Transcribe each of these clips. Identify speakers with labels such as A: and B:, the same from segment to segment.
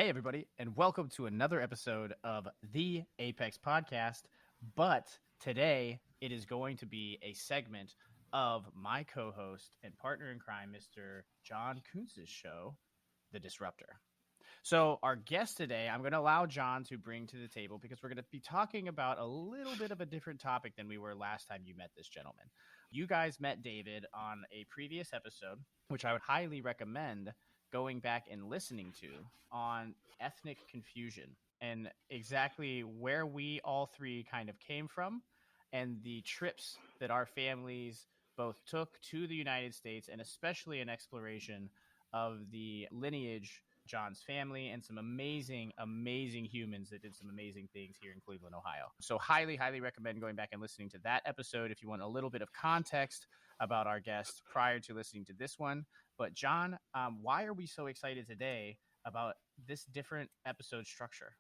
A: Hey, everybody, and welcome to another episode of the Apex Podcast. But today it is going to be a segment of my co-host and partner in crime, Mr. John Kuntz's show, The Disruptor. So our guest today, I'm going to allow John to bring to the table because we're going to be talking about a little bit of a different topic than we were last time you met this gentleman. You guys met David on a previous episode, which I would highly recommend going back and listening to, on ethnic confusion and exactly where we all three kind of came from and the trips that our families both took to the United States, and especially an exploration of the lineage, John's family, and some amazing humans that did some amazing things here in Cleveland, Ohio. So highly recommend going back and listening to that episode if you want a little bit of context about our guest prior to listening to this one. But John, why are we so excited today about this different episode structure?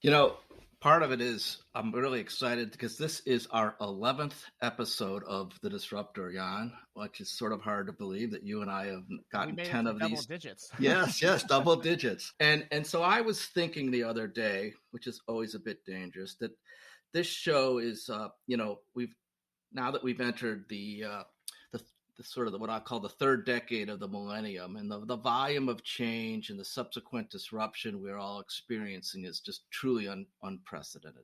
B: You know, part of it is I'm really excited because this is our 11th episode of The Disruptor, Jan, which is sort of hard to believe that you and I have gotten 10 of these.
A: Double digits.
B: Yes, double digits. And so I was thinking the other day, which is always a bit dangerous, that this show is, now that we've entered the sort of what I call the third decade of the millennium, and the volume of change and the subsequent disruption we're all experiencing is just truly unprecedented.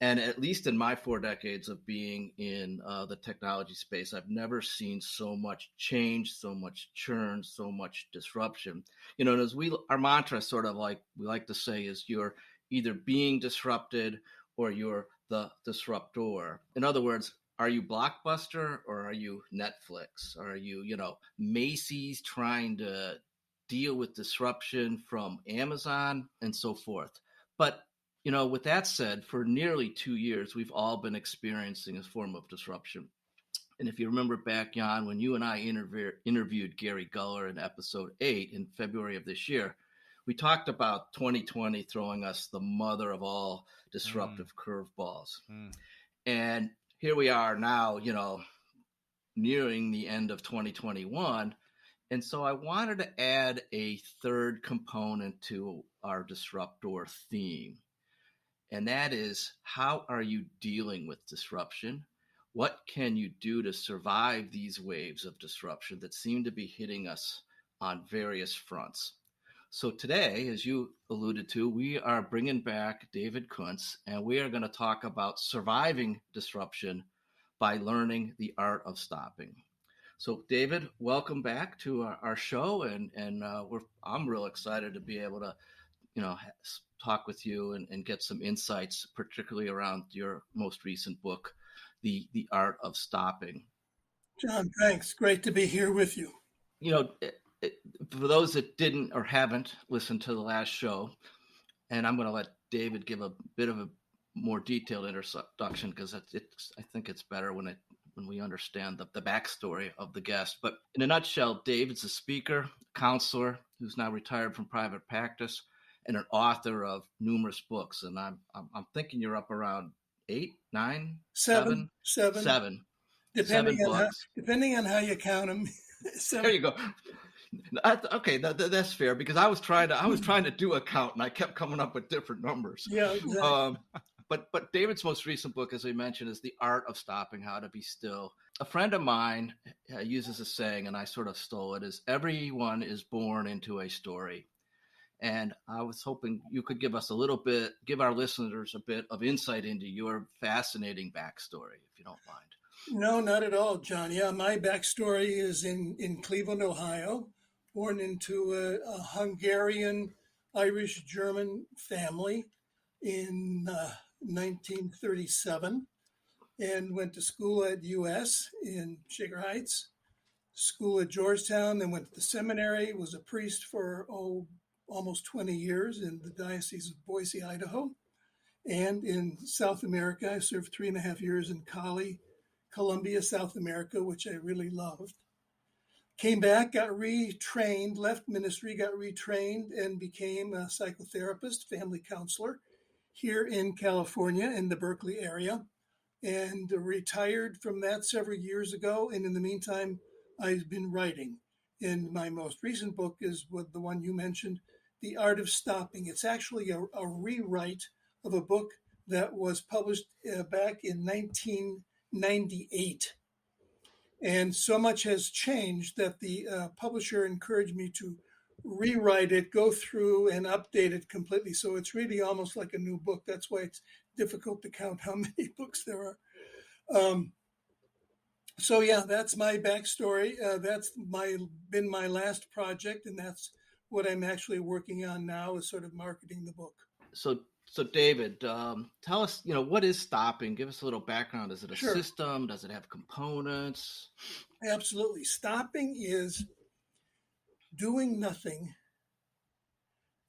B: And at least in my 4 decades of being in the technology space, I've never seen so much change, so much churn, so much disruption. You know, and as our mantra sort of like we like to say is you're either being disrupted or you're the disruptor. In other words, are you Blockbuster or are you Netflix? Are you, Macy's trying to deal with disruption from Amazon and so forth? But, with that said, for nearly 2 years, we've all been experiencing a form of disruption. And if you remember back, Jan, when you and I interviewed Gary Guller in episode 8 in February of this year, we talked about 2020 throwing us the mother of all disruptive curveballs. And here we are now, nearing the end of 2021. And so I wanted to add a third component to our disruptor theme. And that is, how are you dealing with disruption? What can you do to survive these waves of disruption that seem to be hitting us on various fronts? So today, as you alluded to, we are bringing back David Kundtz, and we are going to talk about surviving disruption by learning the art of stopping. So, David, welcome back to our show, and I'm real excited to be able to, talk with you and get some insights, particularly around your most recent book, The Art of Stopping.
C: John, thanks. Great to be here with you.
B: For those that didn't or haven't listened to the last show, and I'm going to let David give a bit of a more detailed introduction because I think it's better when we understand the backstory of the guest. But in a nutshell, David's a speaker, counselor who's now retired from private practice, and an author of numerous books. And I'm thinking you're up around 8, 9,
C: seven. Depending on how you count them.
B: There you go. Okay, that's fair because I was trying to do a count and I kept coming up with different numbers.
C: Yeah, exactly.
B: But David's most recent book, as I mentioned, is The Art of Stopping: How to Be Still. A friend of mine uses a saying, and I sort of stole it, is everyone is born into a story. And I was hoping you could give our listeners a bit of insight into your fascinating backstory, if you don't mind.
C: No, not at all, John. Yeah, my backstory is in Cleveland, Ohio, born into a Hungarian, Irish, German family in 1937, and went to school at U.S. in Shaker Heights, school at Georgetown, then went to the seminary, was a priest for almost 20 years in the Diocese of Boise, Idaho. And in South America, I served 3.5 years in Cali, Colombia, South America, which I really loved. Came back, got retrained, left ministry, got retrained, and became a psychotherapist, family counselor here in California in the Berkeley area, and retired from that several years ago. And in the meantime, I've been writing. And my most recent book is the one you mentioned, The Art of Stopping. It's actually a rewrite of a book that was published back in 1998. And so much has changed that the publisher encouraged me to rewrite it, go through and update it completely. So it's really almost like a new book. That's why it's difficult to count how many books there are. So yeah, that's my backstory. That's been my last project, and that's what I'm actually working on now, is sort of marketing the book.
B: So David, tell us, what is stopping? Give us a little background. Is it a system? Does it have components?
C: Absolutely. Stopping is doing nothing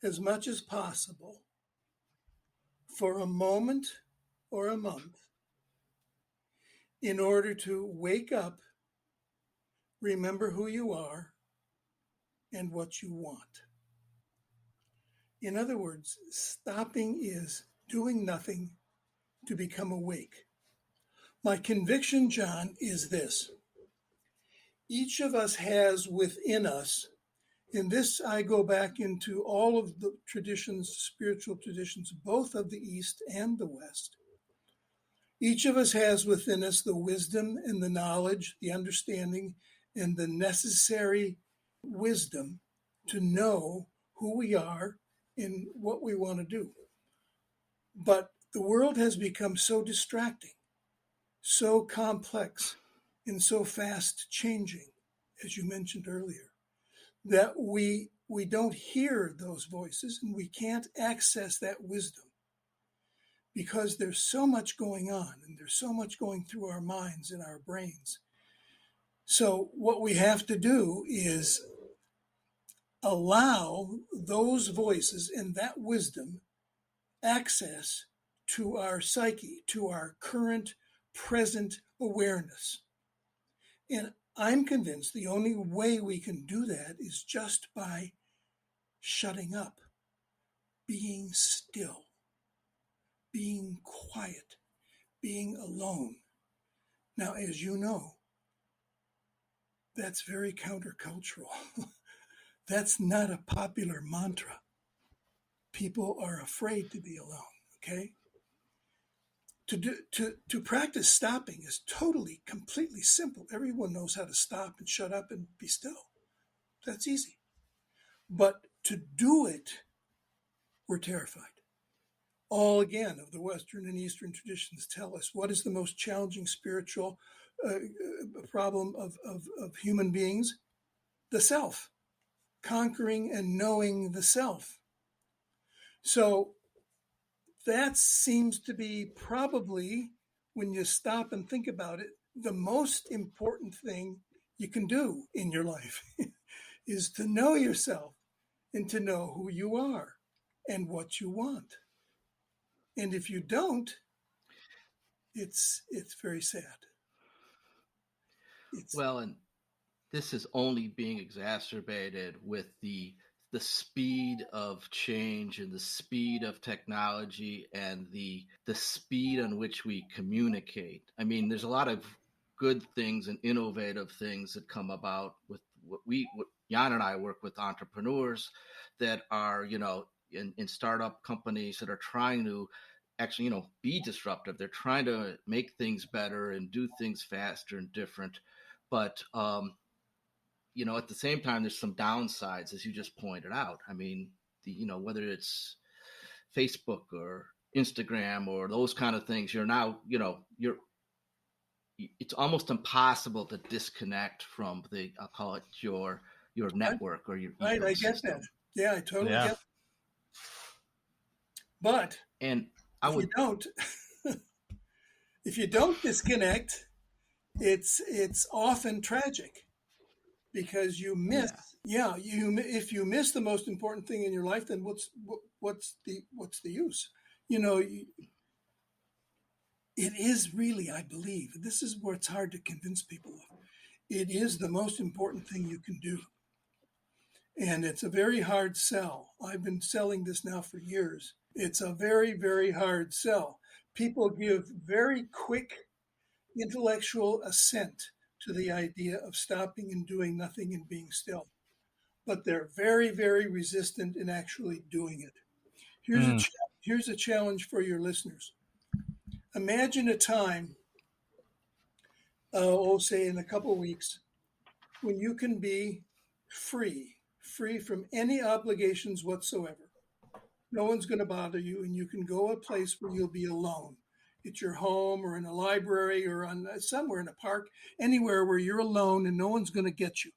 C: as much as possible for a moment or a month in order to wake up, remember who you are and what you want. In other words, stopping is doing nothing to become awake. My conviction, John, is this. Each of us has within us, in this I go back into all of the traditions, spiritual traditions, both of the East and the West. Each of us has within us the wisdom and the knowledge, the understanding, and the necessary wisdom to know who we are and what we want to do. But the world has become so distracting, so complex, and so fast changing, as you mentioned earlier, that we don't hear those voices and we can't access that wisdom because there's so much going on and there's so much going through our minds and our brains. So what we have to do is allow those voices and that wisdom access to our psyche, to our current, present awareness. And I'm convinced the only way we can do that is just by shutting up, being still, being quiet, being alone. Now, as you know, that's very countercultural. That's not a popular mantra. People are afraid to be alone, okay? To practice stopping is totally, completely simple. Everyone knows how to stop and shut up and be still. That's easy. But to do it, we're terrified. All, again, of the Western and Eastern traditions tell us what is the most challenging spiritual problem of human beings? The self. Conquering and knowing the self. So that seems to be probably, when you stop and think about it, the most important thing you can do in your life is to know yourself and to know who you are and what you want. And if you don't, it's very sad.
B: Well, and this is only being exacerbated with the speed of change and the speed of technology and the speed on which we communicate. I mean, there's a lot of good things and innovative things that come about with what Jan and I work with entrepreneurs that are, in startup companies that are trying to actually, be disruptive. They're trying to make things better and do things faster and different. But, at the same time, there's some downsides, as you just pointed out. I mean, whether it's Facebook or Instagram or those kind of things, you're now, it's almost impossible to disconnect from I'll call it your network or your
C: right.
B: ecosystem.
C: I get that. Yeah, I totally get that. But if you don't disconnect, it's often tragic because you miss. Yeah, if you miss the most important thing in your life, then what's the use? It is really, I believe, this is where it's hard to convince people of. It is the most important thing you can do. And it's a very hard sell. I've been selling this now for years. It's a very, very hard sell. People give very quick intellectual assent to the idea of stopping and doing nothing and being still. but they're very, very resistant in actually doing it. Here's a challenge for your listeners. Imagine a time, say in a couple of weeks, when you can be free from any obligations whatsoever. No one's going to bother you, and you can go a place where you'll be alone. At your home or in a library or on somewhere in a park, anywhere where you're alone and no one's going to get you.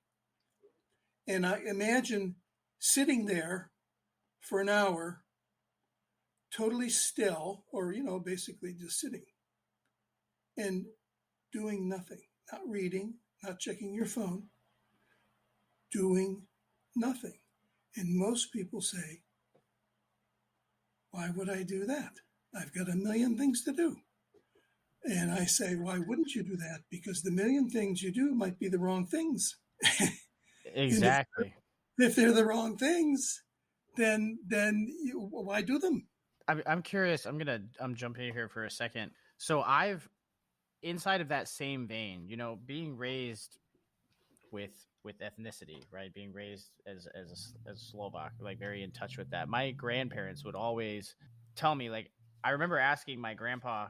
C: And I imagine sitting there for an hour, totally still, or, basically just sitting and doing nothing, not reading, not checking your phone, doing nothing. And most people say, why would I do that? I've got a million things to do. And I say, why wouldn't you do that? Because the million things you do might be the wrong things.
A: Exactly.
C: If they're the wrong things, then why do them?
A: I'm curious. I'm jumping here for a second. So I've, inside of that same vein, being raised with ethnicity, right? Being raised as a Slovak, like very in touch with that. My grandparents would always tell me, like, I remember asking my grandpa,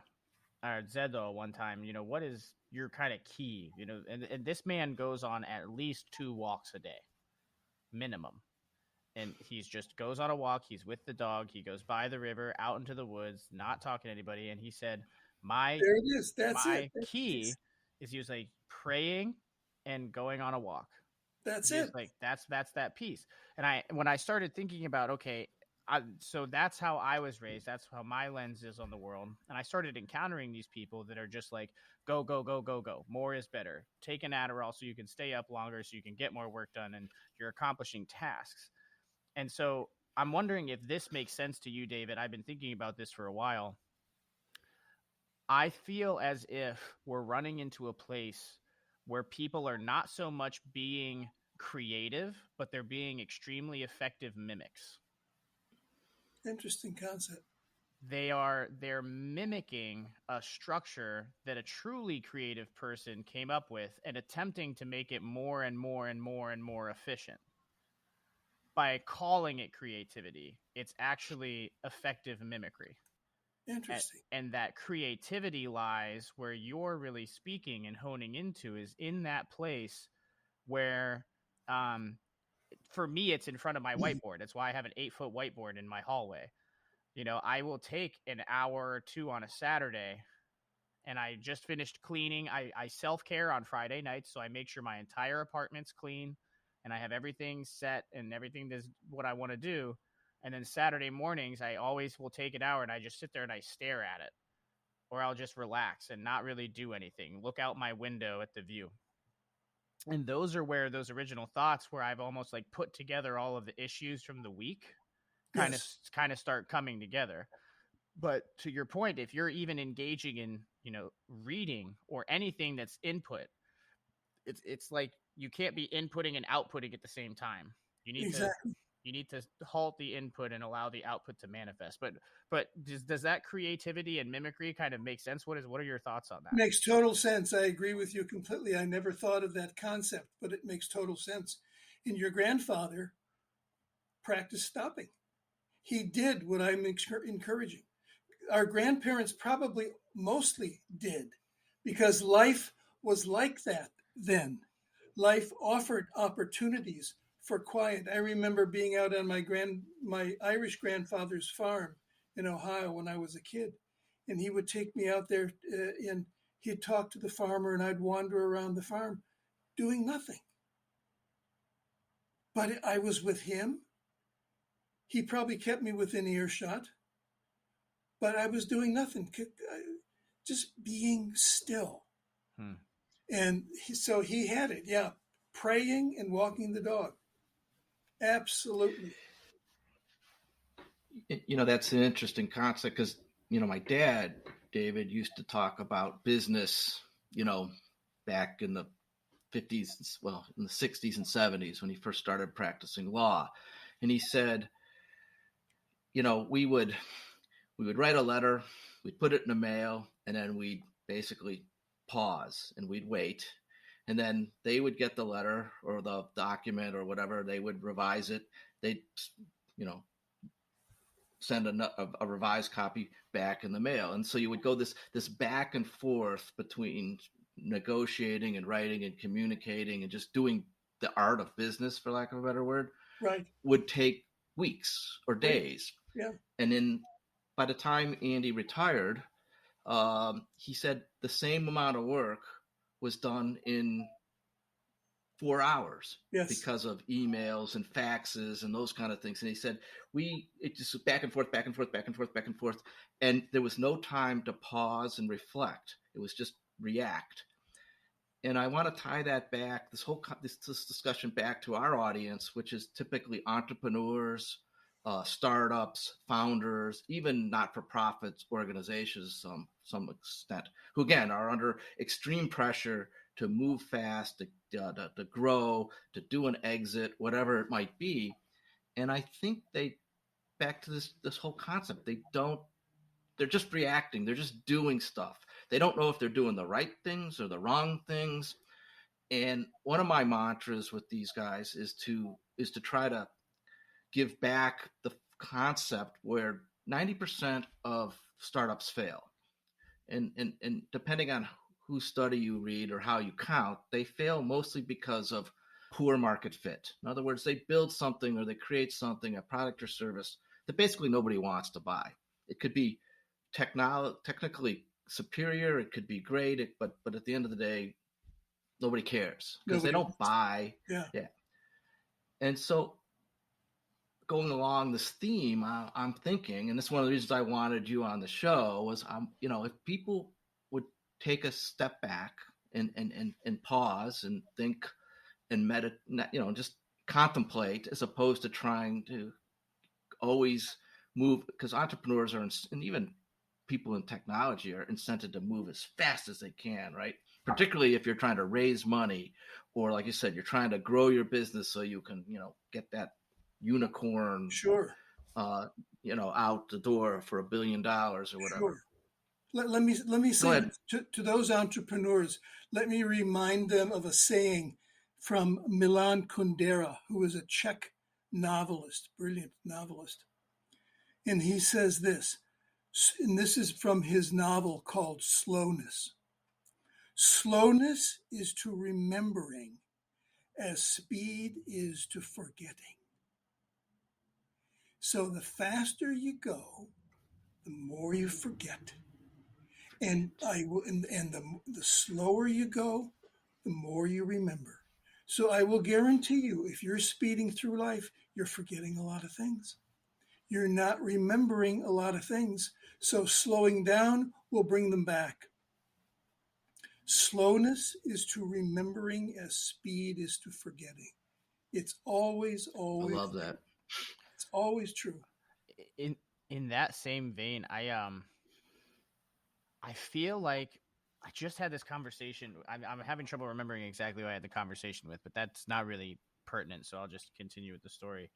A: Zedo, one time, what is your kind of key? And this man goes on at least 2 walks a day, minimum. And he's just goes on a walk. He's with the dog. He goes by the river, out into the woods, not talking to anybody. And he said,
C: there it is. That's it.
A: Key is usually praying and going on a walk.
C: That's it.
A: Like that's that piece. And when I started thinking about, okay, so that's how I was raised. That's how my lens is on the world. And I started encountering these people that are just like, go, go, go, go, go. More is better. Take an Adderall so you can stay up longer, so you can get more work done, and you're accomplishing tasks. And so I'm wondering if this makes sense to you, David. I've been thinking about this for a while. I feel as if we're running into a place where people are not so much being creative, but they're being extremely effective mimics.
C: Interesting concept.
A: They're mimicking a structure that a truly creative person came up with and attempting to make it more and more and more and more efficient. By calling it creativity, it's actually effective mimicry.
C: Interesting.
A: And that creativity lies where you're really speaking and honing into is in that place where, for me, it's in front of my whiteboard. That's why I have an 8-foot whiteboard in my hallway. I will take an hour or 2 on a Saturday, and I just finished cleaning. I self-care on Friday nights, so I make sure my entire apartment's clean and I have everything set and everything is what I want to do. And then Saturday mornings, I always will take an hour and I just sit there and I stare at it, or I'll just relax and not really do anything. Look out my window at the view. And those are where those original thoughts, where I've almost like put together all of the issues from the week, kind of start coming together. But to your point, if you're even engaging in, reading or anything that's input, it's like you can't be inputting and outputting at the same time. You need to halt the input and allow the output to manifest. But does that creativity and mimicry kind of make sense? What are your thoughts on that?
C: Makes total sense. I agree with you completely. I never thought of that concept, but it makes total sense. And your grandfather practiced stopping. He did what I'm encouraging. Our grandparents probably mostly did, because life was like that then. Life offered opportunities for quiet. I remember being out on my Irish grandfather's farm in Ohio when I was a kid, and he would take me out there and he'd talk to the farmer, and I'd wander around the farm doing nothing. But I was with him. He probably kept me within earshot, but I was doing nothing, just being still. And so he had it, praying and walking the dog. Absolutely.
B: That's an interesting concept because, my dad, David, used to talk about business, back in the 50s, in the 60s and 70s when he first started practicing law. And he said, we would write a letter, we'd put it in the mail, and then we'd basically pause and we'd wait. and then they would get the letter or the document or whatever. They would revise it. They'd, send a revised copy back in the mail. And so you would go this back and forth between negotiating and writing and communicating and just doing the art of business, for lack of a better word,
C: right,
B: would take weeks or days.
C: Yeah.
B: And then by the time Andy retired, he said the same amount of work was done in 4 hours because of emails and faxes and those kind of things. And he said, it just back and forth, back and forth, back and forth, back and forth. And there was no time to pause and reflect. It was just react. And I want to tie that back, this discussion back to our audience, which is typically entrepreneurs, startups, founders, even not-for-profits organizations to some extent, who again are under extreme pressure to move fast, to grow, to do an exit, whatever it might be. And I think back to this whole concept, they're just reacting. They're just doing stuff. They don't know if they're doing the right things or the wrong things. And one of my mantras with these guys is to try to give back the concept where 90% of startups fail. And depending on whose study you read or how you count, they fail mostly because of poor market fit. In other words, they build something or they create something, a product or service that basically nobody wants to buy. It could be technically superior, it could be great, but at the end of the day, nobody cares because they don't buy.
C: Yeah.
B: And so going along this theme, I'm thinking, and this is one of the reasons I wanted you on the show, was if people would take a step back and pause and think and meditate, just contemplate, as opposed to trying to always move, because entrepreneurs are, and even people in technology are incented to move as fast as they can, right? Particularly if you're trying to raise money, or like you said, you're trying to grow your business so you can, get that unicorn, out the door for $1 billion or whatever.
C: Sure. Let me say to those entrepreneurs, let me remind them of a saying from Milan Kundera, who was a Czech novelist, brilliant novelist. And he says this, and this is from his novel called Slowness. Slowness is to remembering as speed is to forgetting. So the faster you go, the more you forget. And the slower you go, the more you remember. So I will guarantee you, if you're speeding through life, you're forgetting a lot of things. You're not remembering a lot of things. So slowing down will bring them back. Slowness is to remembering as speed is to forgetting. It's always. I
B: love that.
C: It's always true.
A: In that same vein, I feel like I just had this conversation. I'm having trouble remembering exactly who I had the conversation with, but that's not really pertinent, so I'll just continue with the story.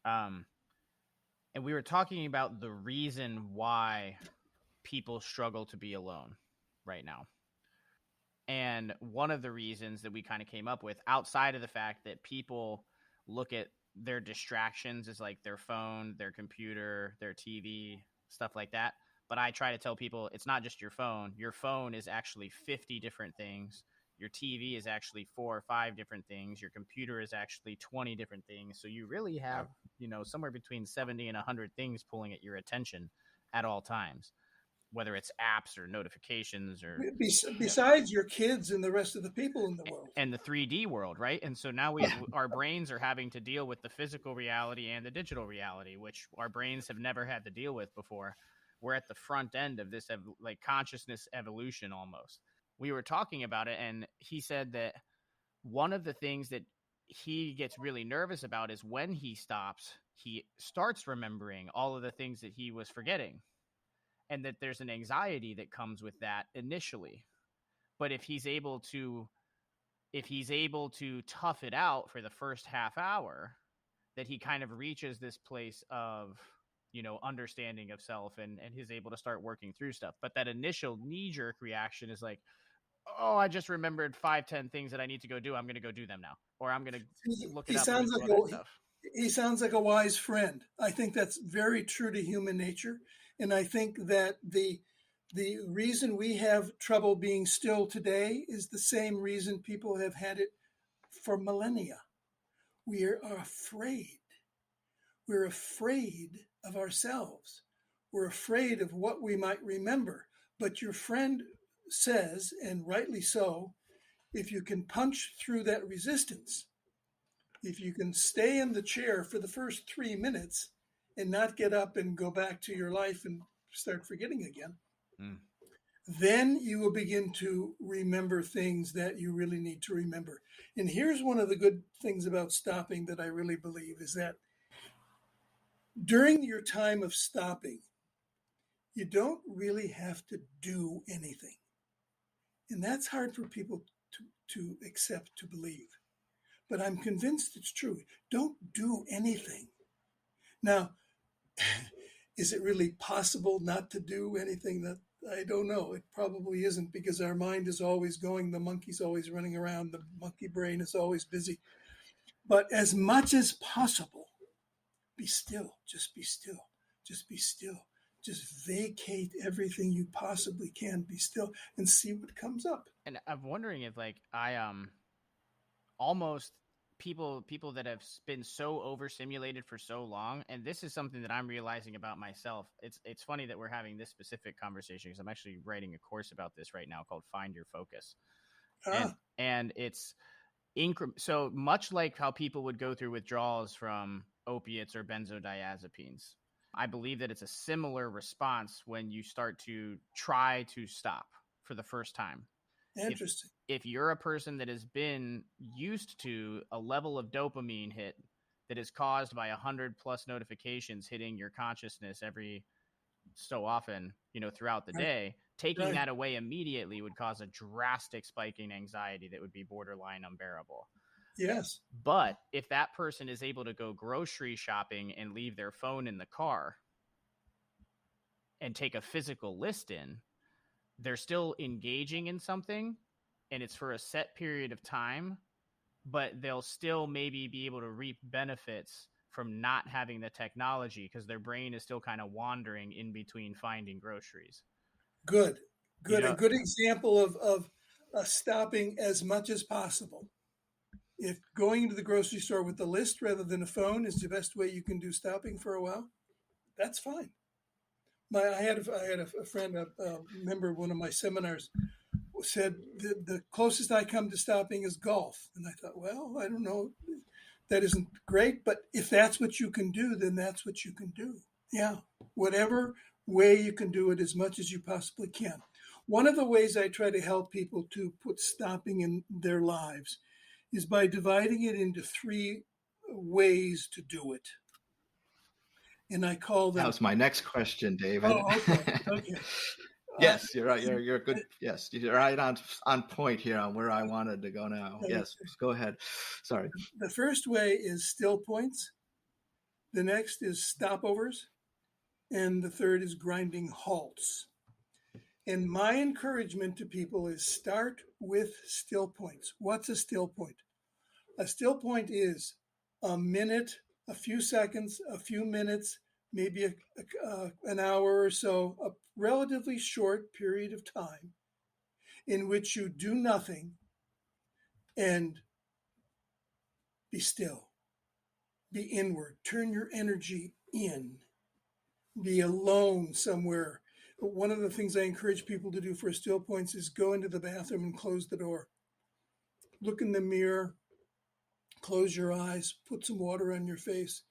A: And we were talking about the reason why people struggle to be alone right now. And one of the reasons that we kind of came up with, outside of the fact that people look at their distractions as like their phone, their computer, their TV, stuff like that. But I try to tell people it's not just your phone. Your phone is actually 50 different things. Your TV is actually 4 or 5 different things. Your computer is actually 20 different things. So you really have, somewhere between 70 and 100 things pulling at your attention at all times, whether it's apps or notifications or
C: besides your kids and the rest of the people in the world
A: and the 3D world, right? And so now our brains are having to deal with the physical reality and the digital reality, which our brains have never had to deal with before. We're at the front end of this like consciousness evolution almost. We were talking about it, and he said that one of the things that he gets really nervous about is when he stops, he starts remembering all of the things that he was forgetting, and that there's an anxiety that comes with that initially. But if he's able to tough it out for the first half hour, that he kind of reaches this place of understanding of self and is able to start working through stuff. But that initial knee-jerk reaction is like, oh, I just remembered 5-10 things that I need to go do. I'm going to go do them now, or I'm going to look it
C: He
A: up
C: sounds
A: and
C: like
A: do other stuff.
C: he sounds like a wise friend. I think that's very true to human nature, and I think that the reason we have trouble being still today is the same reason people have had it for millennia. We are afraid. We're afraid of ourselves. We're afraid of what we might remember. But your friend says, and rightly so, if you can punch through that resistance, if you can stay in the chair for the first 3 minutes and not get up and go back to your life and start forgetting again, then you will begin to remember things that you really need to remember. And here's one of the good things about stopping that I really believe is that during your time of stopping, you don't really have to do anything. And that's hard for people to accept, to believe. But I'm convinced it's true. Don't do anything. Now, is it really possible not to do anything? That I don't know. It probably isn't, because our mind is always going. The monkey's always running around. The monkey brain is always busy. But as much as possible, be still. Just be still. Just be still. Just vacate everything you possibly can. Be still and see what comes up.
A: And I'm wondering if, like, I almost people that have been so overstimulated for so long, and this is something that I'm realizing about myself. It's funny that we're having this specific conversation, because I'm actually writing a course about this right now called Find Your Focus. And it's so much like how people would go through withdrawals from opiates or benzodiazepines. I believe that it's a similar response when you start to try to stop for the first time.
C: Interesting.
A: If you're a person that has been used to a level of dopamine hit that is caused by 100+ notifications hitting your consciousness every so often, throughout the day, taking that away immediately would cause a drastic spike in anxiety that would be borderline unbearable.
C: Yes.
A: But if that person is able to go grocery shopping and leave their phone in the car and take a physical list in, they're still engaging in something, and it's for a set period of time, but they'll still maybe be able to reap benefits from not having the technology, because their brain is still kind of wandering in between finding groceries.
C: Good. A good example of stopping as much as possible. If going to the grocery store with the list rather than a phone is the best way you can do stopping for a while, that's fine. I had a friend, a member of one of my seminars, said the closest I come to stopping is golf. And I thought, well, I don't know, that isn't great, but if that's what you can do, then that's what you can do. Yeah, whatever way you can do it, as much as you possibly can. One of the ways I try to help people to put stopping in their lives is by dividing it into 3 ways to do it. And I call them...
B: That was my next question, David.
C: Oh, okay.
B: Yes, you're right. You're good. Yes, you're right on point here on where I wanted to go now. Yes, go ahead. Sorry.
C: The first way is still points. The next is stopovers. And the third is grinding halts. And my encouragement to people is start with still points. What's a still point? A still point is a minute, a few seconds, a few minutes, maybe an hour or so, a relatively short period of time in which you do nothing and be still, be inward, turn your energy in, be alone somewhere. One of the things I encourage people to do for still points is go into the bathroom and close the door. Look in the mirror, close your eyes, put some water on your face.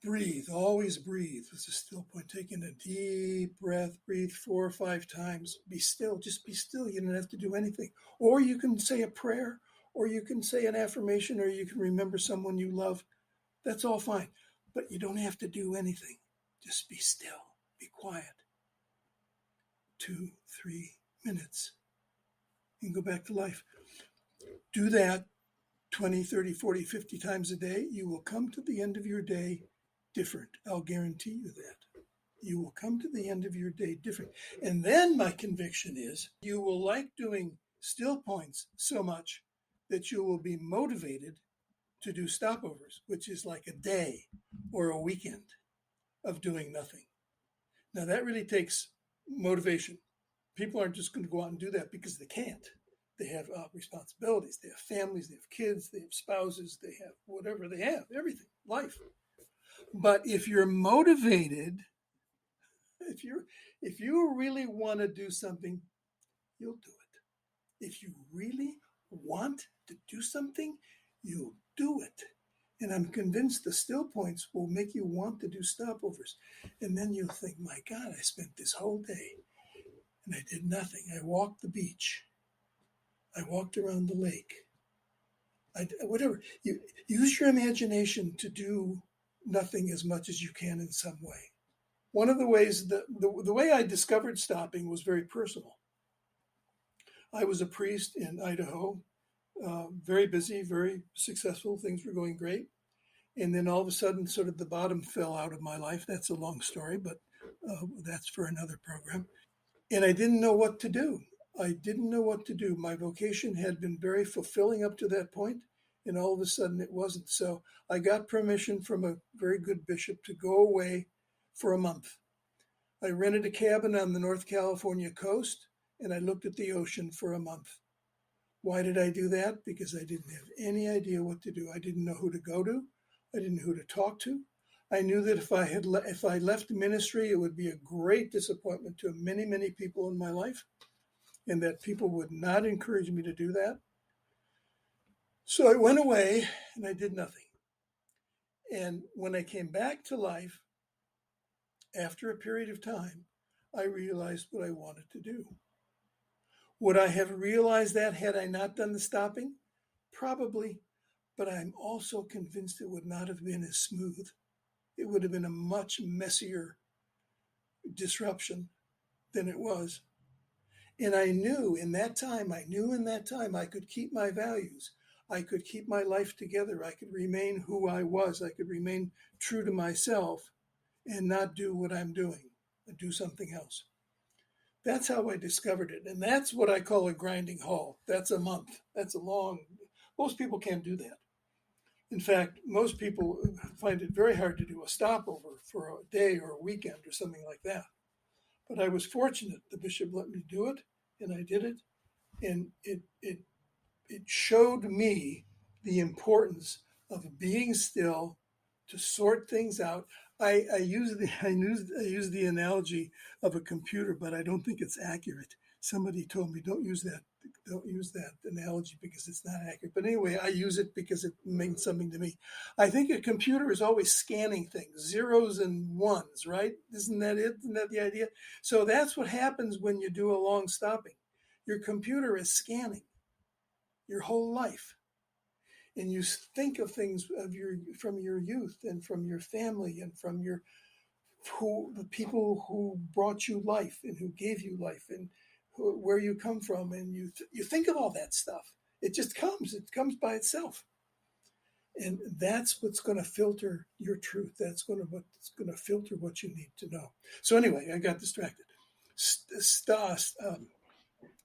C: Breathe, always breathe. It's a still point. Taking a deep breath, breathe 4 or 5 times. Be still, just be still. You don't have to do anything. Or you can say a prayer, or you can say an affirmation, or you can remember someone you love. That's all fine. But you don't have to do anything. Just be still, be quiet. 2, 3 minutes. You can go back to life. Do that 20, 30, 40, 50 times a day. You will come to the end of your day different. I'll guarantee you that. You will come to the end of your day different. And then my conviction is you will like doing still points so much that you will be motivated to do stopovers, which is like a day or a weekend of doing nothing. Now, that really takes motivation. People aren't just going to go out and do that because they can't. They have responsibilities. They have families. They have kids. They have spouses. They have whatever they have, everything, life. But if you're motivated, if you really want to do something, you'll do it. If you really want to do something, you'll do it. And I'm convinced the still points will make you want to do stopovers. And then you'll think, my God, I spent this whole day and I did nothing. I walked the beach. I walked around the lake. Whatever. You use your imagination to do nothing as much as you can in some way. One of the ways, the way I discovered stopping was very personal. I was a priest in Idaho, very busy, very successful. Things were going great. And then all of a sudden, sort of the bottom fell out of my life. That's a long story, but that's for another program. And I didn't know what to do. My vocation had been very fulfilling up to that point, and all of a sudden it wasn't. So I got permission from a very good bishop to go away for a month. I rented a cabin on the North California coast, and I looked at the ocean for a month. Why did I do that? Because I didn't have any idea what to do. I didn't know who to go to. I didn't know who to talk to. I knew that if I left ministry, it would be a great disappointment to many, many people in my life, and that people would not encourage me to do that. So I went away and I did nothing. And when I came back to life, after a period of time, I realized what I wanted to do. Would I have realized that had I not done the stopping? Probably, but I'm also convinced it would not have been as smooth. It would have been a much messier disruption than it was. And I knew in that time I could keep my values. I could keep my life together. I could remain who I was. I could remain true to myself and not do what I'm doing, do something else. That's how I discovered it. And that's what I call a grinding halt. That's a month. That's a long, most people can't do that. In fact, most people find it very hard to do a stopover for a day or a weekend or something like that. But I was fortunate. The bishop let me do it, and I did it. And it showed me the importance of being still to sort things out. I use the analogy of a computer, but I don't think it's accurate. Somebody told me don't use that analogy because it's not accurate. But anyway, I use it because it means something to me. I think a computer is always scanning things, zeros and ones, right? Isn't that it? Isn't that the idea? So that's what happens when you do a long stopping. Your computer is scanning your whole life. And you think of things from your youth and from your family and from the people who brought you life and who gave you life and where you come from, and you think of all that stuff. It just comes. It comes by itself, and that's what's going to filter your truth. What's going to filter what you need to know. So anyway, I got distracted.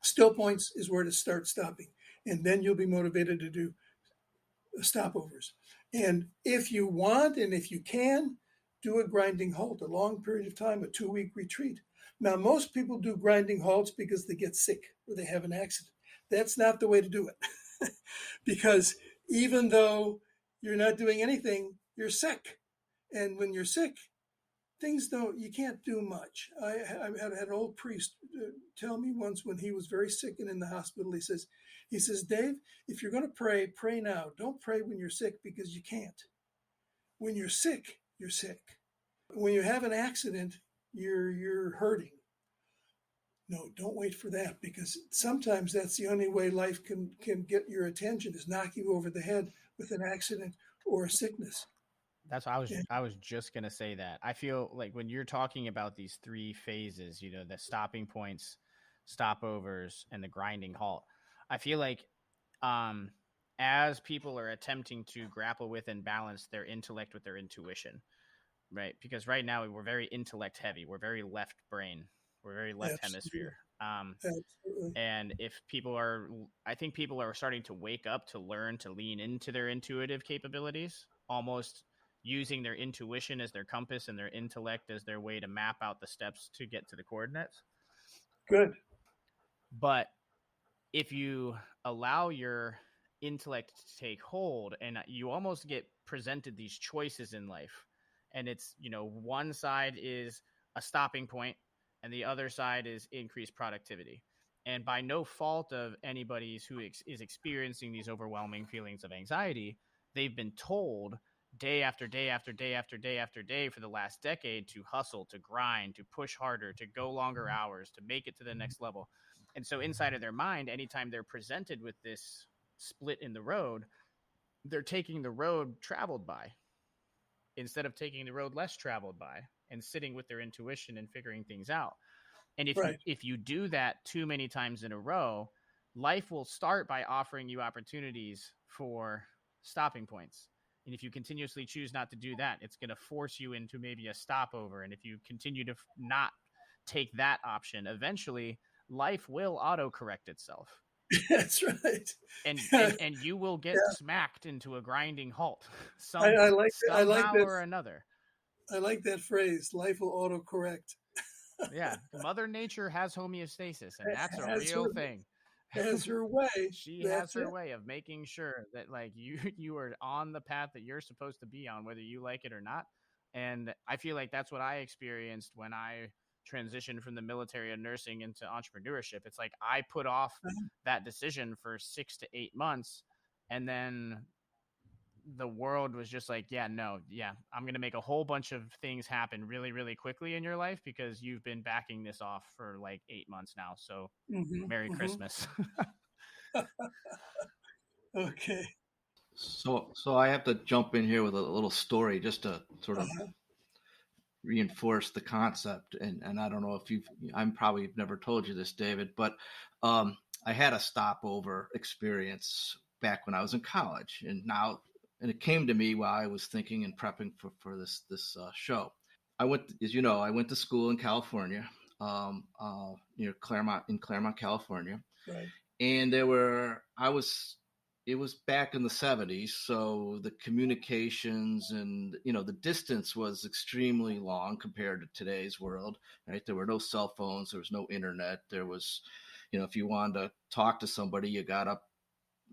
C: Still points is where to start stopping, and then you'll be motivated to do stopovers. And if you want, and if you can, do a grinding halt, a long period of time, a 2-week retreat. Now, most people do grinding halts because they get sick or they have an accident. That's not the way to do it. Because even though you're not doing anything, you're sick. And when you're sick, you can't do much. I had an old priest tell me once when he was very sick and in the hospital, he says, Dave, if you're going to pray now. Don't pray when you're sick because you can't. When you're sick, you're sick. When you have an accident, you're hurting. No, don't wait for that, because sometimes that's the only way life can get your attention, is knock you over the head with an accident or a sickness.
A: That's what I was just going to say that. I feel like when you're talking about these 3 phases, the stopping points, stopovers, and the grinding halt, I feel like as people are attempting to grapple with and balance their intellect with their intuition, right? Because right now we're very intellect heavy. We're very left brain. We're very left hemisphere.
C: Absolutely.
A: And I think people are starting to wake up to learn to lean into their intuitive capabilities, almost using their intuition as their compass and their intellect as their way to map out the steps to get to the coordinates.
C: Good.
A: But if you allow your intellect to take hold, and you almost get presented these choices in life, and it's, one side is a stopping point and the other side is increased productivity. And by no fault of anybody's who is experiencing these overwhelming feelings of anxiety, they've been told day after day after day after day after day for the last decade to hustle, to grind, to push harder, to go longer hours, to make it to the next level. And so inside of their mind, anytime they're presented with this split in the road, they're taking the road traveled by instead of taking the road less traveled by and sitting with their intuition and figuring things out. And if you do that too many times in a row, life will start by offering you opportunities for stopping points. And if you continuously choose not to do that, it's going to force you into maybe a stopover. And if you continue to not take that option, eventually life will autocorrect itself.
C: That's right.
A: And you will get smacked into a grinding halt.
C: I like that
A: or another.
C: I like that phrase. Life will autocorrect.
A: Yeah, Mother Nature has homeostasis, and that's a real thing.
C: Has her way.
A: She has her way of making sure that, like, you are on the path that you're supposed to be on, whether you like it or not. And I feel like that's what I experienced when I transitioned from the military and nursing into entrepreneurship. It's like I put off that decision for 6 to 8 months, and then the world was just like, I'm going to make a whole bunch of things happen really, really quickly in your life because you've been backing this off for like 8 months now. So Merry Christmas.
C: Okay.
B: So I have to jump in here with a little story just to sort of reinforce the concept. And I don't know if I'm probably never told you this, David, but I had a stopover experience back when I was in college, and it came to me while I was thinking and prepping for this show. I went to school in California, near Claremont, California.
C: Right.
B: And it was back in the 70s. So the communications and, the distance was extremely long compared to today's world, right? There were no cell phones. There was no internet. There was, if you wanted to talk to somebody, you got up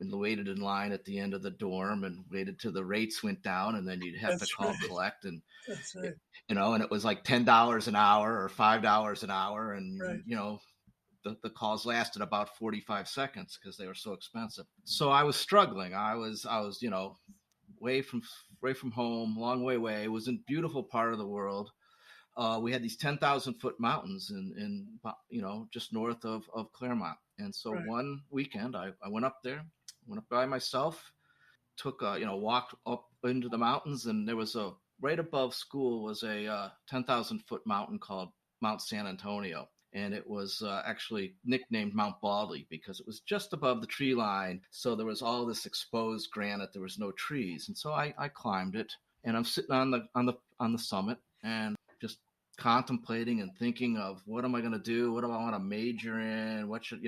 B: and waited in line at the end of the dorm and waited till the rates went down, and then you'd have to call collect. And,
C: that's right.
B: And it was like $10 an hour or $5 an hour. And,
C: right.
B: The calls lasted about 45 seconds because they were so expensive. So I was struggling. I was, way from home, long way away. It was a beautiful part of the world. We had these 10,000 foot mountains in just north of Claremont. And so one weekend I went up by myself, walked up into the mountains, and there was right above school was a 10,000 foot mountain called Mount San Antonio. And it was actually nicknamed Mount Baldy because it was just above the tree line. So there was all this exposed granite. There was no trees. And so I climbed it, and I'm sitting on the summit and just contemplating and thinking of what am I going to do? What do I want to major in? What should,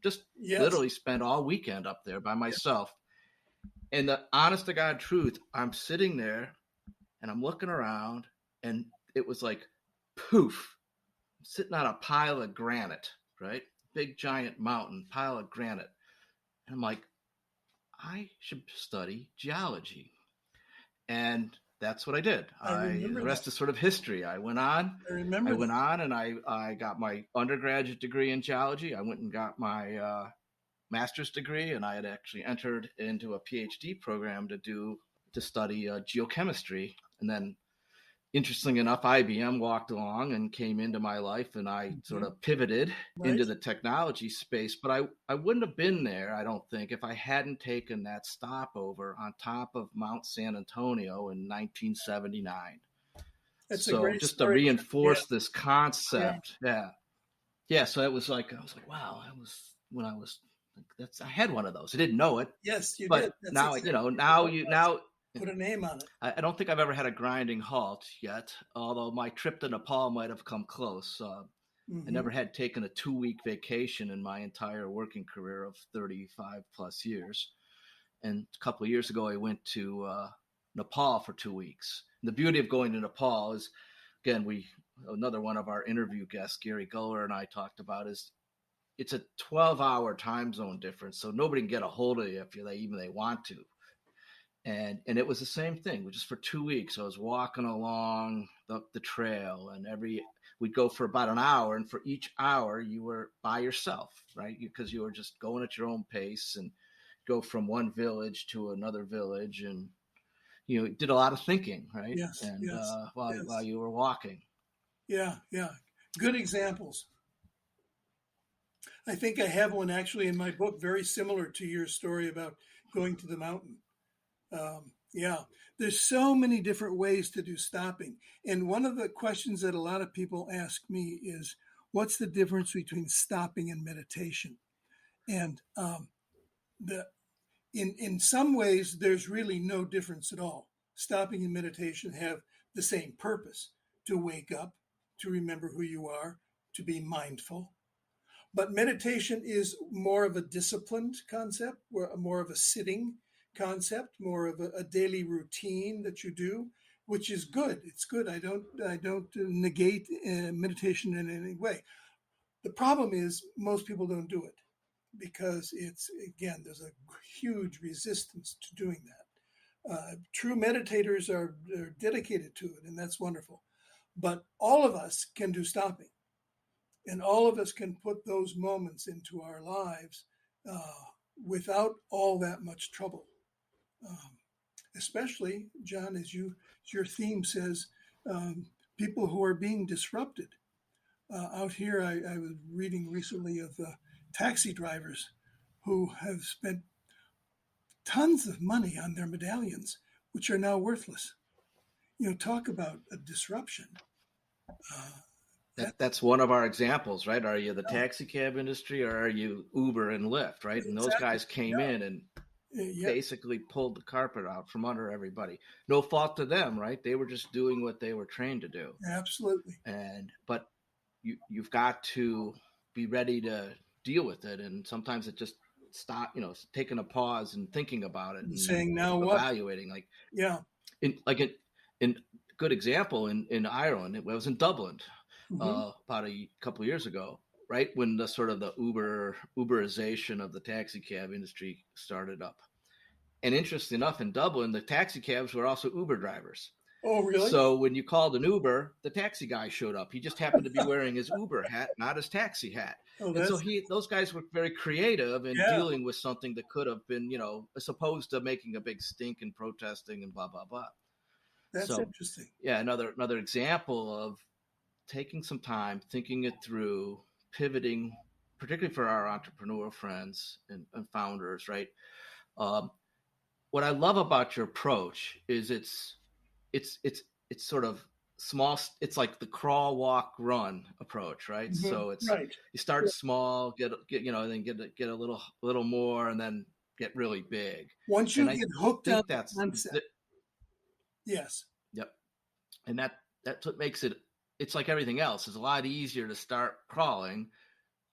B: just literally spend all weekend up there by myself. And the honest to God truth, I'm sitting there and I'm looking around, and it was like, poof. Sitting on a pile of granite, right? Big giant mountain, pile of granite. And I'm like, I should study geology. And that's what I did. The rest is sort of history. I went on and I got my undergraduate degree in geology. I went and got my master's degree, and I had actually entered into a PhD program to study geochemistry. And then, interestingly enough, IBM walked along and came into my life, and I sort of pivoted into the technology space. But I wouldn't have been there, I don't think, if I hadn't taken that stopover on top of Mount San Antonio in 1979.
C: That's
B: so
C: a great
B: just
C: story.
B: To reinforce this concept. Yeah. So it was like, I was like, wow, I had one of those. I didn't know it.
C: Yes, you
B: but
C: did. That's
B: now,
C: exactly
B: now
C: put a name on it.
B: I don't think I've ever had a grinding halt yet, although my trip to Nepal might have come close. I never had taken a 2-week vacation in my entire working career of 35 plus years. And a couple of years ago, I went to Nepal for 2 weeks. And the beauty of going to Nepal is, again, another one of our interview guests, Gary Guller, and I talked about is it's a 12-hour time zone difference. So nobody can get a hold of you if they want to. And it was the same thing, just for 2 weeks. I was walking along the trail, and we'd go for about an hour, and for each hour you were by yourself, right? Because you were just going at your own pace and go from one village to another village, and you did a lot of thinking, right?
C: Yes.
B: And
C: yes,
B: while you were walking.
C: Yeah. Good examples. I think I have one actually in my book, very similar to your story about going to the mountain. There's so many different ways to do stopping. And one of the questions that a lot of people ask me is, what's the difference between stopping and meditation? And in some ways, there's really no difference at all. Stopping and meditation have the same purpose: to wake up, to remember who you are, to be mindful. But meditation is more of a disciplined concept, more of a sitting concept, more of a daily routine that you do, which is good. It's good. I don't negate meditation in any way. The problem is most people don't do it because there's a huge resistance to doing that. True meditators are dedicated to it, and that's wonderful. But all of us can do stopping, and all of us can put those moments into our lives without all that much trouble. Especially, John, as your theme says, people who are being disrupted. Out here, I was reading recently of taxi drivers who have spent tons of money on their medallions, which are now worthless. Talk about a disruption.
B: That's one of our examples, right? Are you the taxi cab industry, or are you Uber and Lyft, right? And those guys came in and basically pulled the carpet out from under everybody. No fault to them, right? They were just doing what they were trained to do.
C: Absolutely.
B: But you've got to be ready to deal with it, and sometimes it just taking a pause and thinking about it and
C: saying, now
B: evaluating,
C: what?
B: In good example in Ireland, it was in Dublin about a couple of years ago, right when the sort of the Uberization of the taxi cab industry started up. And interesting enough, in Dublin, the taxi cabs were also Uber drivers.
C: Oh, really?
B: So when you called an Uber, the taxi guy showed up. He just happened to be wearing his Uber hat, not his taxi hat.
C: Oh,
B: and so those guys were very creative in dealing with something that could have been, as opposed to making a big stink and protesting and blah, blah, blah.
C: That's interesting.
B: Yeah, another example of taking some time, thinking it through, pivoting, particularly for our entrepreneurial friends and founders, right? What I love about your approach is it's sort of small. It's like the crawl, walk, run approach, right? Mm-hmm. So it's you start small, get then get a little more, and then get really big.
C: Once you get hooked on that concept. Yes.
B: Yep. And that's what makes it. It's like everything else. It's a lot easier to start crawling,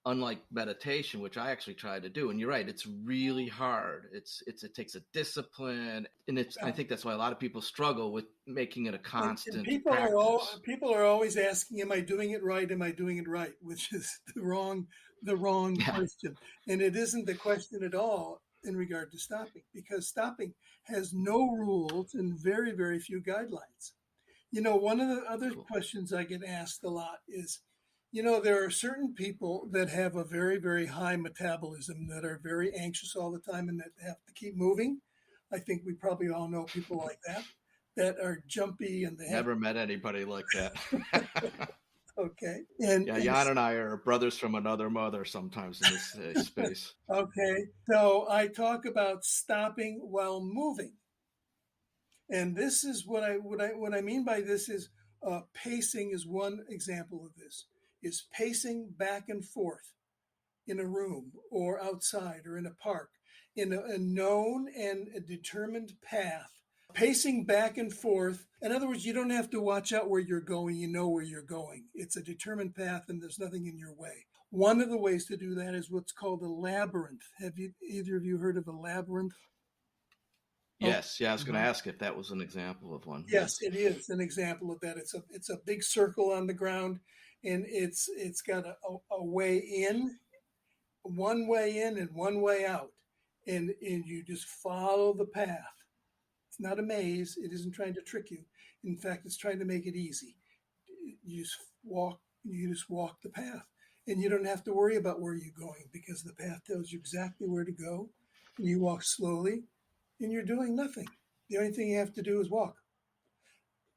B: unlike meditation, which I actually tried to do. And you're right, it's really hard. It takes a discipline, and I think that's why a lot of people struggle with making it a constant.
C: And people are always asking, "Am I doing it right? Am I doing it right?" Which is the wrong question. And it isn't the question at all in regard to stopping, because stopping has no rules and very, very few guidelines. One of the other questions I get asked a lot is, there are certain people that have a very, very high metabolism, that are very anxious all the time and that have to keep moving. I think we probably all know people like that are jumpy and they
B: never met anybody like that.
C: Okay.
B: Jan and I are brothers from another mother sometimes in this space.
C: Okay. So I talk about stopping while moving. And this is what I mean by this is pacing is one example of this, is pacing back and forth in a room or outside or in a park in a known and a determined path Pacing back and forth. In other words, you don't have to watch out where you're going. You know where you're going. It's a determined path and there's nothing in your way. One of the ways to do that is what's called a labyrinth. Have either of you heard of a labyrinth?
B: Yes. Yeah, I was going to ask if that was an example of one.
C: Yes, it is an example of that. It's a big circle on the ground, and it's got a way in, one way in and one way out. And you just follow the path. It's not a maze. It isn't trying to trick you. In fact, it's trying to make it easy. You just walk the path. And you don't have to worry about where you're going because the path tells you exactly where to go. And you walk slowly and you're doing nothing. The only thing you have to do is walk.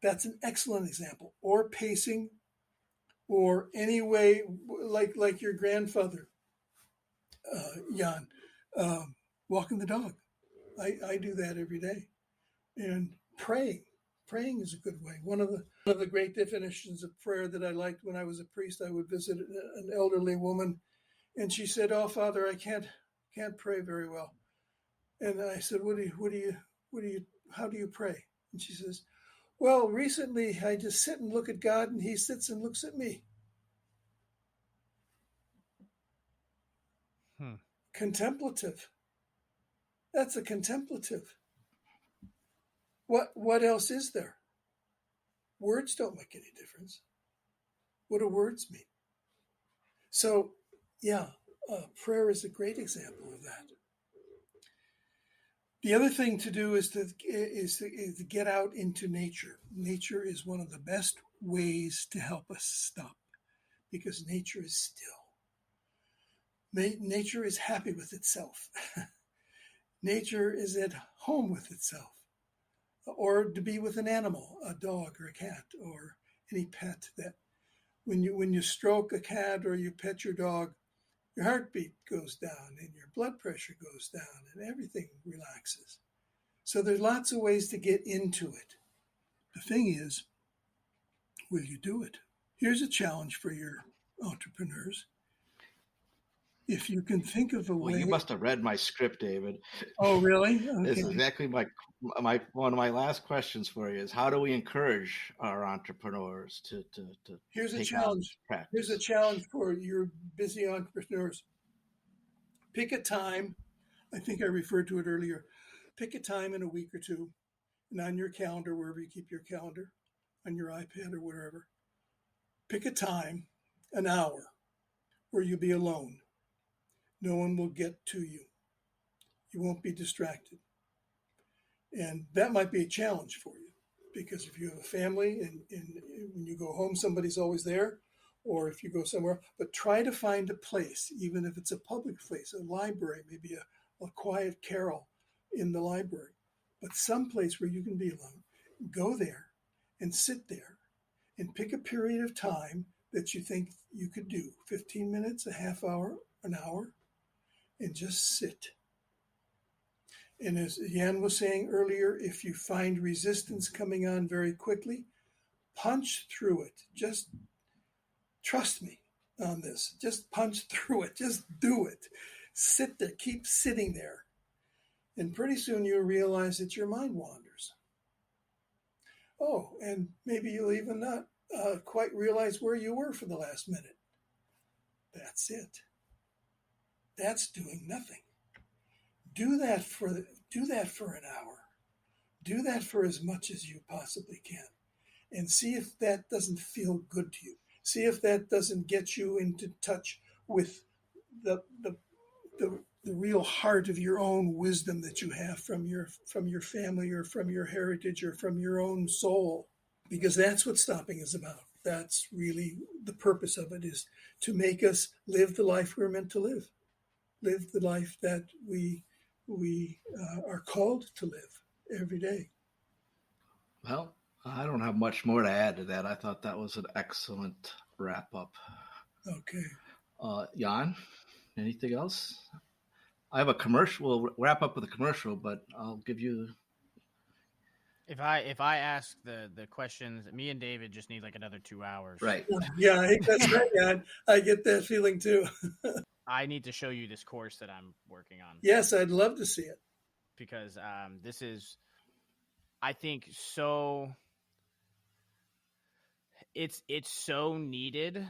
C: That's an excellent example. Or pacing, or any way, like your grandfather, Jan, walking the dog. I do that every day. And praying is a good way. One of the great definitions of prayer that I liked when I was a priest, I would visit an elderly woman, and she said, "Oh, Father, I can't pray very well." And I said, how do you pray? And she says, "Well, recently I just sit and look at God, and He sits and looks at me." Contemplative. That's a contemplative. What else is there? Words don't make any difference. What do words mean? So, prayer is a great example of that. The other thing to do is to get out into nature. Nature is one of the best ways to help us stop, because nature is still. Nature is happy with itself. Nature is at home with itself. Or to be with an animal, a dog or a cat or any pet, that when you stroke a cat or you pet your dog, your heartbeat goes down and your blood pressure goes down and everything relaxes. So there's lots of ways to get into it. The thing is, will you do it? Here's a challenge for your entrepreneurs. If you can think of a way.
B: Well, you must have read my script, David.
C: Oh, really? Okay.
B: It's exactly my one of my last questions for you is, how do we encourage our entrepreneurs to
C: Here's a challenge. Here's a challenge for your busy entrepreneurs. Pick a time. I think I referred to it earlier. Pick a time in a week or two, and on your calendar, wherever you keep your calendar, on your iPad or wherever, pick a time, an hour, where you'll be alone. No one will get to you. You won't be distracted. And that might be a challenge for you, because if you have a family and when you go home, somebody's always there, or if you go somewhere, but try to find a place, even if it's a public place, a library, maybe a quiet carol in the library, but some place where you can be alone. Go there and sit there and pick a period of time that you think you could do, 15 minutes, a half hour, an hour, and just sit. And as Jan was saying earlier, if you find resistance coming on very quickly, punch through it. Just trust me on this. Just punch through it. Just do it. Sit there. Keep sitting there. And pretty soon you'll realize that your mind wanders. Oh, and maybe you'll even not quite realize where you were for the last minute. That's it. That's doing nothing. Do that for an hour. Do that for as much as you possibly can, and see if that doesn't feel good to you. See if that doesn't get you into touch with the real heart of your own wisdom that you have from your family or from your heritage or from your own soul, because that's what stopping is about. That's really the purpose of it, is to make us live the life we're meant to live. Live the life that we are called to live every day.
B: Well, I don't have much more to add to that. I thought that was an excellent wrap up.
C: Okay.
B: Jan, anything else? I have a commercial. We'll wrap up with a commercial, but I'll give you.
A: If I ask the questions, me and David just need like another 2 hours.
B: Right.
C: Yeah, I think that's right, Jan. I get that feeling too.
A: I need to show you this course that I'm working on.
C: Yes, I'd love to see it.
A: Because this is I think so. It's so needed,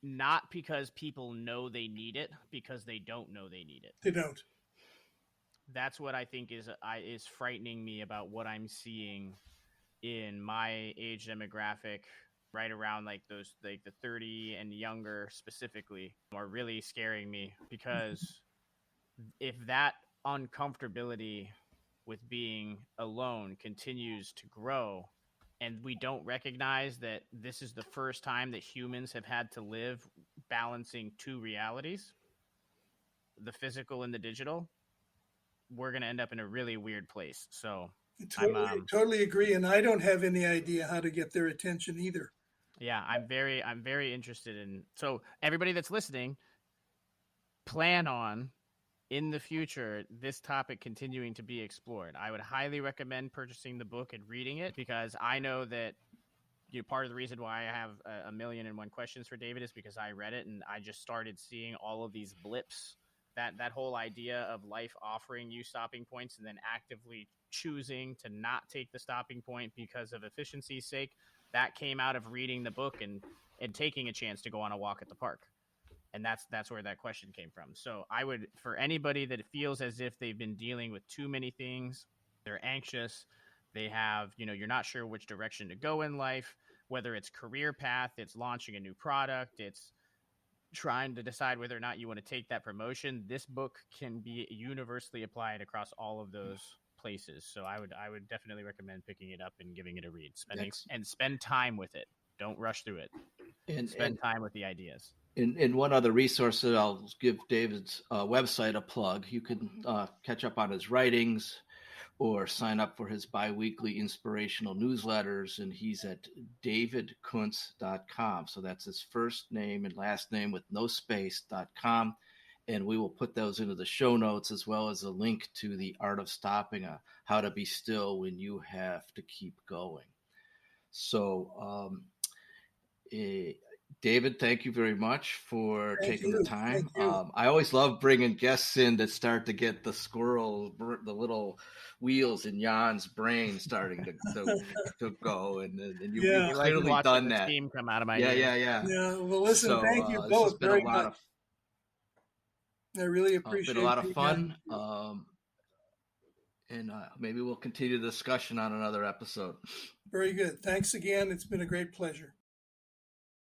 A: not because people know they need it, because they don't know they need it.
C: They don't.
A: That's what I think is frightening me about what I'm seeing in my age demographic, right around like the 30 and younger specifically, are really scaring me, because if that uncomfortability with being alone continues to grow, and we don't recognize that this is the first time that humans have had to live balancing two realities, the physical and the digital, we're going to end up in a really weird place. So
C: totally agree. And I don't have any idea how to get their attention either.
A: Yeah, I'm very interested in. So everybody that's listening, plan on in the future this topic continuing to be explored. I would highly recommend purchasing the book and reading it, because I know that part of the reason why I have a million and one questions for David is because I read it and I just started seeing all of these blips. That whole idea of life offering you stopping points and then actively choosing to not take the stopping point because of efficiency's sake, that came out of reading the book and taking a chance to go on a walk at the park. And that's where that question came from. So I would, for anybody that feels as if they've been dealing with too many things, they're anxious, they have, you're not sure which direction to go in life, whether it's career path, it's launching a new product, it's trying to decide whether or not you want to take that promotion, this book can be universally applied across all of those places. So I would definitely recommend picking it up and giving it a read, spend time with it. Don't rush through it. And spend time with the ideas.
B: In one other resource that I'll give David's website a plug, you can catch up on his writings or sign up for his biweekly inspirational newsletters. And he's at davidkundtz.com. So that's his first name and last name with no space.com. And we will put those into the show notes, as well as a link to The Art of Stopping, How to Be Still When You Have to Keep Going. So, David, thank you very much for taking the time. I always love bringing guests in that start to get the little wheels in Jan's brain starting to go, and you've clearly done that.
A: Steam come out of my
B: ears.
C: Yeah. Well, listen, thank you both very much. I really appreciate it.
B: It's been a lot of fun, and maybe we'll continue the discussion on another episode.
C: Very good. Thanks again. It's been a great pleasure.